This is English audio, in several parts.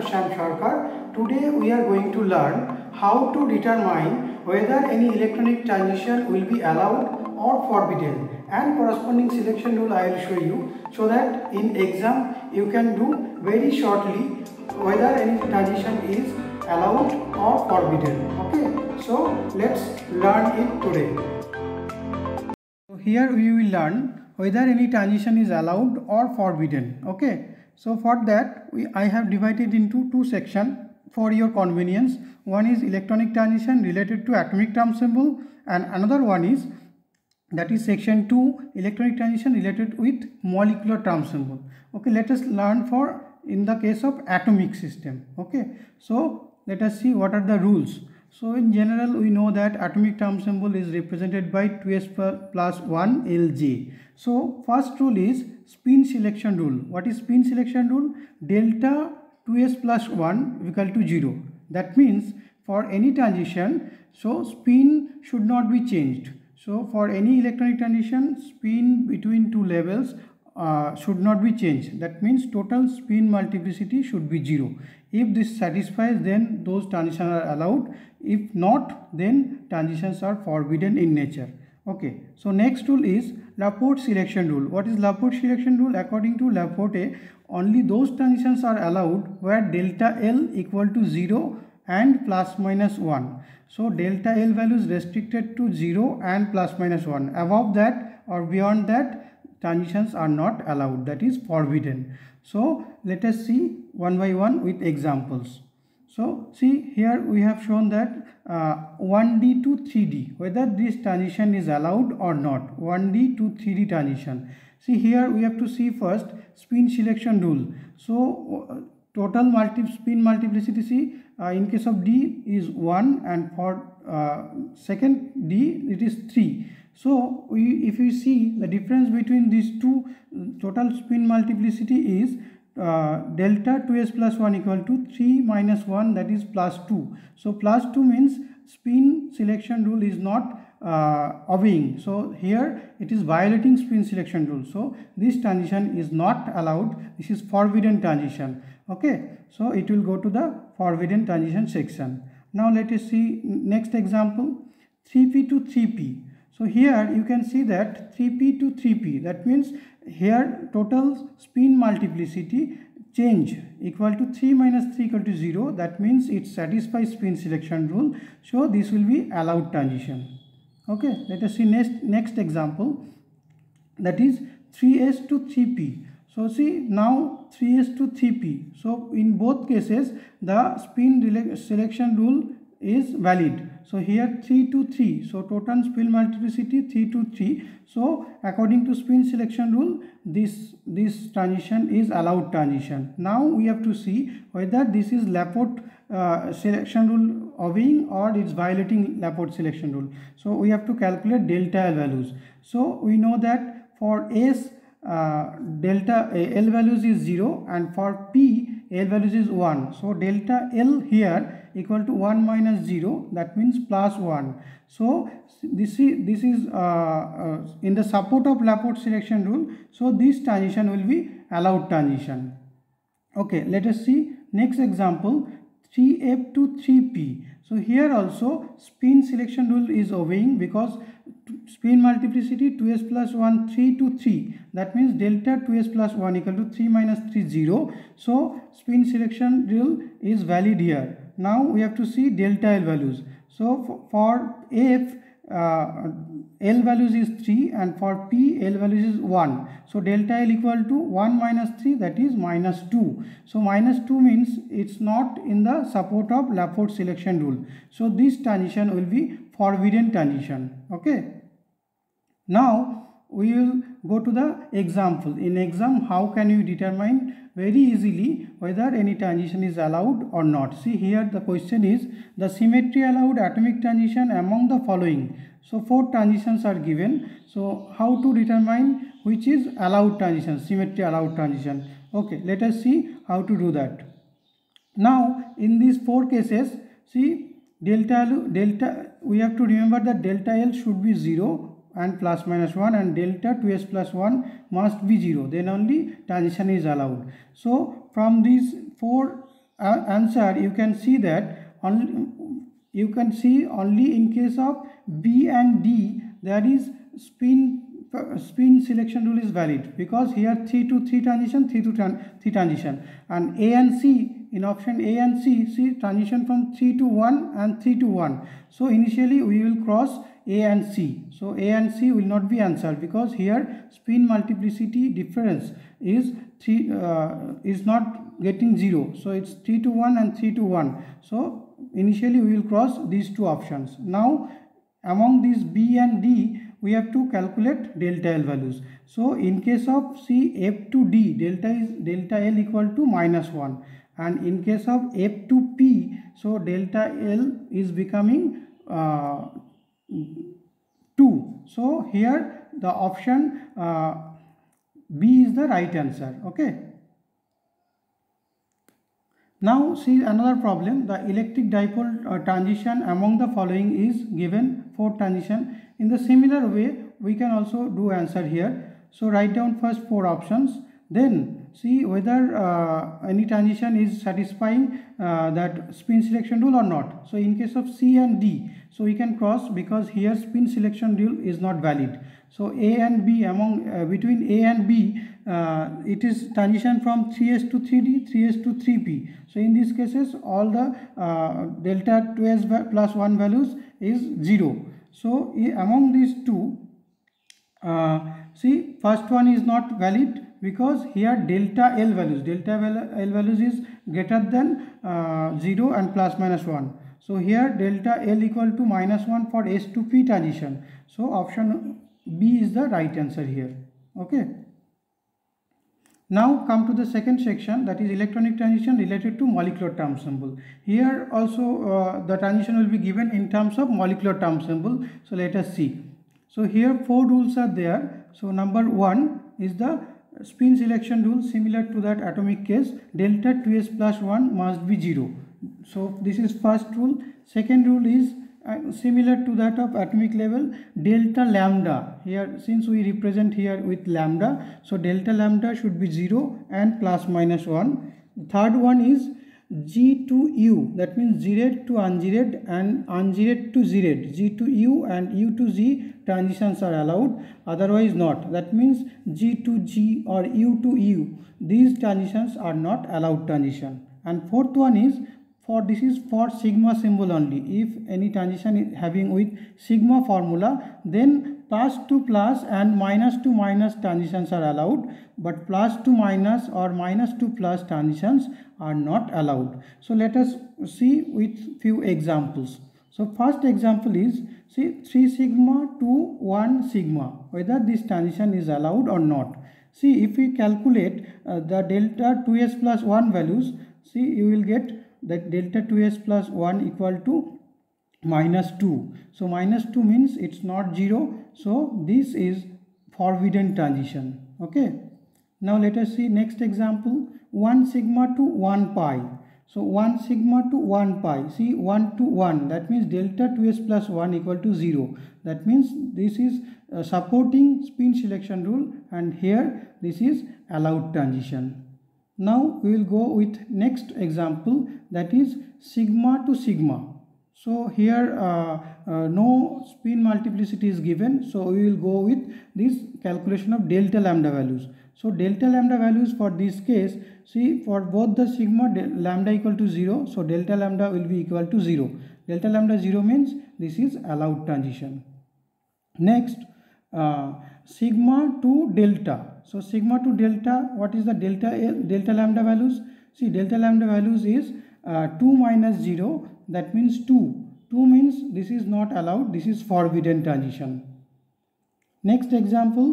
Shyam Sarkar. Today we are going to learn how to determine whether any electronic transition will be allowed or forbidden, and corresponding selection rule I will show you, so that in exam you can do very shortly whether any transition is allowed or forbidden. Okay, so let's learn it today. So here we will learn whether any transition is allowed or forbidden. Okay, so for that I have divided into two sections for your convenience. One is electronic transition related to atomic term symbol, and another one is, that is section 2, electronic transition related with molecular term symbol. Okay, let us learn for in the case of atomic system. Okay, so let us see what are the rules. So in general we know that atomic term symbol is represented by 2s plus 1 Lj. So first rule is spin selection rule. What is spin selection rule? Delta 2s plus 1 equal to 0. That means for any transition, so spin should not be changed. So for any electronic transition, spin between two levels should not be changed. That means total spin multiplicity should be 0. If this satisfies, then those transitions are allowed. If not, then transitions are forbidden in nature. Okay, so next rule is Laporte selection rule. What is Laporte selection rule? According to Laporte, only those transitions are allowed where delta L equal to 0 and plus minus 1. So delta L value is restricted to 0 and plus minus 1. Above that or beyond that, transitions are not allowed, that is forbidden. So let us see one by one with examples. So see, here we have shown that 1D to 3D, whether this transition is allowed or not. 1D to 3D transition. See, here we have to see first spin selection rule. So total spin multiplicity, see, in case of D is 1, and for second D it is 3. So if you see the difference between these two, total spin multiplicity is delta 2s plus 1 equal to 3 minus 1, that is plus 2. So plus 2 means spin selection rule is not obeying. So here it is violating spin selection rule. So this transition is not allowed. This is forbidden transition. Okay, so it will go to the forbidden transition section. Now let us see next example, 3p to 3p. So here you can see that 3p to 3p, that means here total spin multiplicity change equal to 3 minus 3 equal to 0. That means it satisfies spin selection rule. So this will be allowed transition. Okay, let us see next example, that is 3s to 3p. So see, now 3s to 3p. So in both cases the spin selection rule is valid. So here 3 to 3. So total spin multiplicity 3 to 3. So according to spin selection rule, this transition is allowed transition. Now we have to see whether this is Laporte selection rule obeying or it's violating Laporte selection rule. So we have to calculate delta L values. So we know that for S delta L values is 0, and for P L values is 1. So delta L here equal to 1 minus 0, that means plus 1. So this is in the support of Laporte selection rule. So this transition will be allowed transition. Okay, let us see next example, 3f to 3p. So here also spin selection rule is obeying, because spin multiplicity 2s plus 1 3 to 3, that means delta 2s plus 1 equal to 3 minus 3 0. So spin selection rule is valid here. Now we have to see delta L values. So for F L values is 3, and for P L values is 1. So delta L equal to 1 minus 3, that is minus 2. So minus 2 means it's not in the support of Laporte selection rule. So this transition will be forbidden transition. Okay. Now we will go to the example. In exam, how can you determine very easily whether any transition is allowed or not? See, here the question is the symmetry allowed atomic transition among the following. So 4 transitions are given. So how to determine which is allowed transition, symmetry allowed transition? Okay, let us see how to do that. Now in these 4 cases, see, delta we have to remember that delta L should be 0 and plus minus 1, and delta 2s plus 1 must be 0, then only transition is allowed. So from these 4 answer, you can see that only in case of B and D there is spin selection rule is valid, because here 3 to 3 transition, 3 to 3 transition, and A and C, in option A and C, see transition from 3 to 1 and 3 to 1. So initially we will cross A and C. So A and C will not be answered, because here spin multiplicity difference is not getting 0. So it's 3 to 1 and 3 to 1. So initially we will cross these two options. Now among these B and D, we have to calculate delta L values. So in case of C, F to D, delta L equal to -1, and in case of F to P, so delta L is becoming 2. So here the option B is the right answer. Okay. Now see another problem. The electric dipole transition among the following is given 4 transition. In the similar way, we can also do answer here. So write down first 4 options, then see whether any transition is satisfying that spin selection rule or not. So in case of C and D, so we can cross, because here spin selection rule is not valid. So A and B, between A and B, it is transition from 3s to 3d, 3s to 3p. So in these cases, all the delta 2s plus 1 values is 0. So among these two, see first one is not valid, because here delta L values is greater than 0 and plus minus 1. So here delta L equal to -1 for S to P transition. So option B is the right answer here. Okay. Now come to the second section, that is electronic transition related to molecular term symbol. Here also the transition will be given in terms of molecular term symbol. So let us see. So here 4 rules are there. So number 1 is the spin selection rule, similar to that atomic case. Delta 2s plus 1 must be 0. So this is first rule. Second rule is similar to that of atomic level, delta lambda. Here, since we represent here with lambda, so delta lambda should be 0 and plus minus 1. Third one is G to U, that means zeroed to unzeroed and unzeroed to zeroed. G to U and U to Z transitions are allowed, otherwise not. That means G to G or U to U, these transitions are not allowed transition. And fourth one is this is for sigma symbol only. If any transition is having with sigma formula, then plus to plus and minus to minus transitions are allowed, but plus to minus or minus to plus transitions are not allowed. So let us see with few examples. So first example is, see 3 sigma to 1 sigma, whether this transition is allowed or not. See, if we calculate the delta 2s plus 1 values, see you will get that delta 2s plus 1 equal to -2. So -2 means it's not 0. So this is forbidden transition. Okay. Now let us see next example. 1 sigma to 1 pi. So 1 sigma to 1 pi. See 1 to 1. That means delta 2s plus 1 equal to 0. That means this is supporting spin selection rule, and here this is allowed transition. Now we will go with next example, that is sigma to sigma. So here no spin multiplicity is given, so we will go with this calculation of delta lambda values. So delta lambda values for this case, see for both the sigma lambda equal to 0, so delta lambda will be equal to 0. Delta lambda 0 means this is allowed transition. Next, sigma to delta. So sigma to delta, what is the delta lambda values? See delta lambda values is 2 minus 0, that means 2. 2 means this is not allowed, this is forbidden transition. Next example,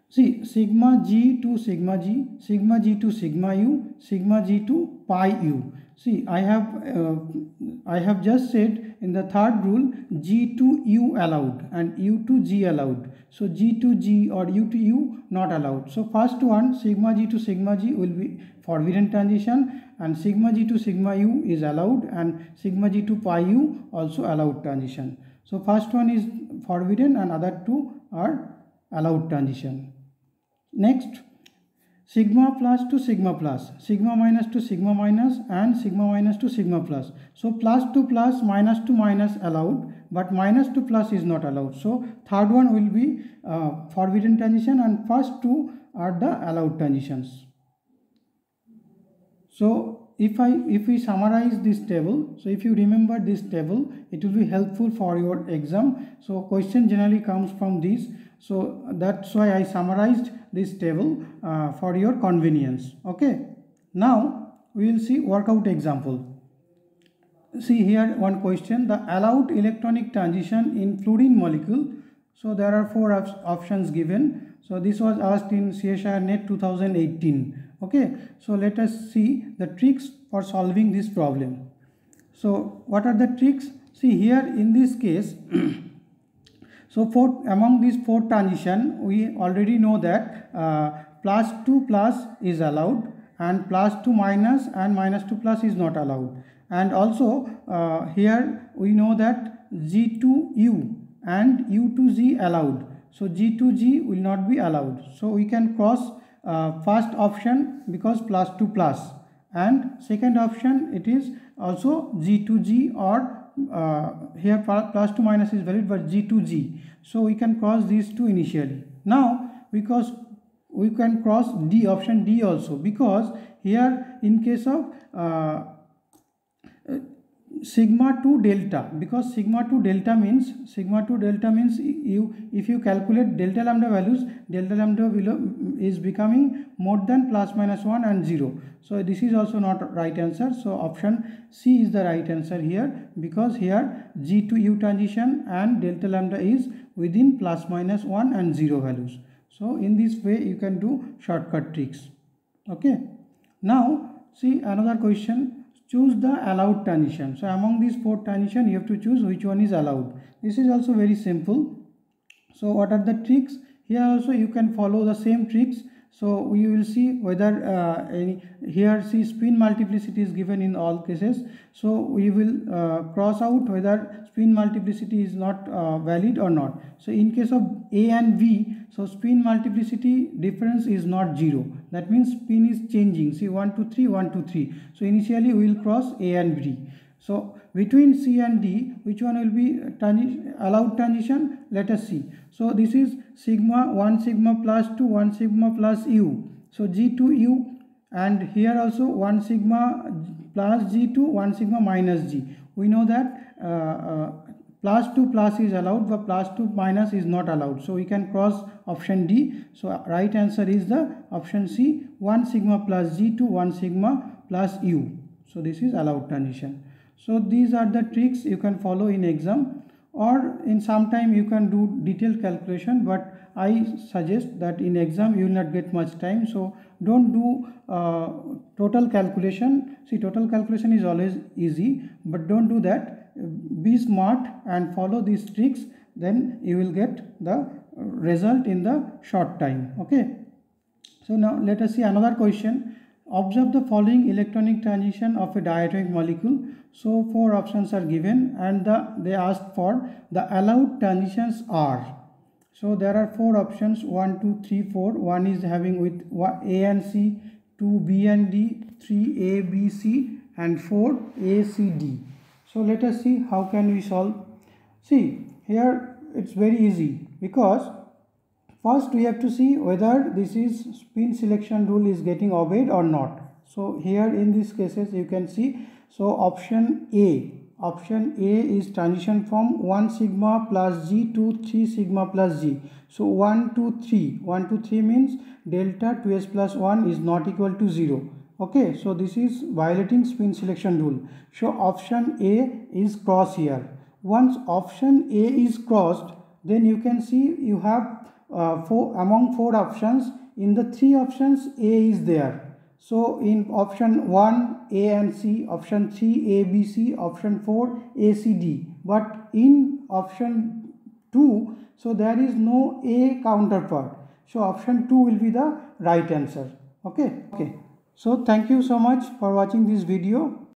see sigma g to sigma g, sigma g to sigma u, sigma g to pi u. See I have just said in the third rule, G to U allowed and U to G allowed. So G to G or U to U not allowed. So first one, sigma G to sigma G will be forbidden transition, and sigma G to sigma U is allowed, and sigma G to pi U also allowed transition. So first one is forbidden and other two are allowed transition. Next, sigma plus to sigma plus, sigma minus to sigma minus, and sigma minus to sigma plus. So plus to plus, minus to minus allowed, but minus to plus is not allowed. So third one will be forbidden transition, and first two are the allowed transitions. So if we summarize this table, so if you remember this table, it will be helpful for your exam. So question generally comes from this. So that's why I summarized this table for your convenience. Okay. Now we will see workout example. See here one question: the allowed electronic transition in fluorine molecule. So there are four options given. So this was asked in CSIR NET 2018. Okay, so let us see the tricks for solving this problem. So what are the tricks? See here in this case, so among these four transition, we already know that plus to plus is allowed, and plus to minus and minus to plus is not allowed. And also here we know that G to U and U to G allowed. So G to G will not be allowed. So we can cross first option because plus to plus, and second option it is also G to G, or here plus to minus is valid but G to G. So we can cross these two initially. Now because we can cross D, option D also, because here in case of sigma to delta, because sigma to delta means you, if you calculate delta lambda values, delta lambda is becoming more than plus minus 1 and 0. So this is also not right answer. So option C is the right answer here, because here G to U transition and delta lambda is within plus minus 1 and 0 values. So in this way you can do shortcut tricks. Okay. Now see another question. Choose the allowed transition. So among these four transition, you have to choose which one is allowed. This is also very simple. So what are the tricks? Here also you can follow the same tricks. So we will see whether here see spin multiplicity is given in all cases. So we will cross out whether spin multiplicity is not valid or not. So in case of A and V, so spin multiplicity difference is not 0. That means spin is changing. See 1 to 3, 1 to 3. So initially we will cross A and V. So between C and D, which one will be allowed transition? Let us see. So this is sigma 1 sigma plus to 1 sigma plus U. So G to U, and here also 1 sigma plus G to 1 sigma minus G. We know that plus to plus is allowed, but plus to minus is not allowed. So we can cross option D. So right answer is the option C, 1 sigma plus G to 1 sigma plus U. So this is allowed transition. So these are the tricks you can follow in exam, or in some time you can do detailed calculation, but I suggest that in exam you will not get much time. So don't do total calculation. See, total calculation is always easy, but don't do that. Be smart and follow these tricks, then you will get the result in the short time. Okay. So now let us see another question. Observe the following electronic transition of a diatomic molecule. So four options are given, and they asked for the allowed transitions are. So there are four options: 1, 2, 3, 4. One is having with A and C, 2 B and D, 3 A, B, C, and 4 A, C, D. So let us see how can we solve. See here it's very easy, because first we have to see whether this is spin selection rule is getting obeyed or not. So here in these cases you can see, so option A is transition from 1 sigma plus G to 3 sigma plus G. So 1 to 3 means delta 2s plus 1 is not equal to 0. Okay, so this is violating spin selection rule. So option A is crossed here. Once option A is crossed, then you can see you have among four options, in the three options A is there. So in option 1 A and C, option 3 A, B, C, option 4 A, C, D. But in option 2, so there is no A counterpart. So option 2 will be the right answer. Okay. So thank you so much for watching this video.